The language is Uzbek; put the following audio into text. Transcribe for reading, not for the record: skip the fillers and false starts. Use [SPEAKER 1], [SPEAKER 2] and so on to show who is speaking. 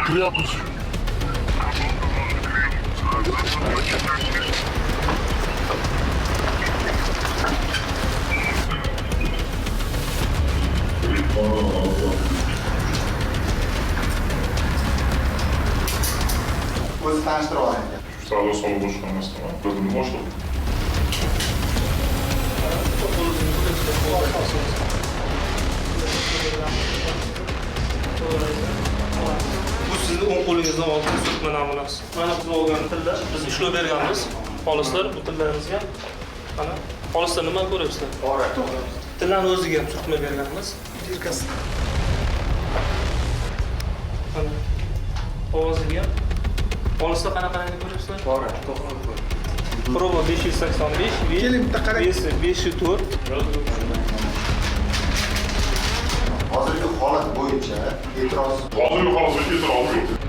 [SPEAKER 1] Criados.
[SPEAKER 2] O'zi tanishtirib oling.
[SPEAKER 1] Savdo soliq boshqarmasidan bizni boshliq.
[SPEAKER 3] Bu sizni o'ng qo'lingizdan olgan sutma namunasi. Mana biz olgan tilla biz ishlab berganmiz. Xolislar bu tillarimizga mana xolislar nima ko'ryapsizlar?
[SPEAKER 2] To'g'ri.
[SPEAKER 3] Tillani o'ziga ham sutma berganmiz. Yelkasi. Mana ovoziga ham. Xolislar qanaqaligini ko'ryapsizlar?
[SPEAKER 2] To'g'ri.
[SPEAKER 3] Proba 585,
[SPEAKER 4] Keling, bitta qarang.
[SPEAKER 3] 504.
[SPEAKER 2] Hozirgi holat bo'yicha e'tiroz
[SPEAKER 1] Hozirgi holatda e'tiroz yo'q.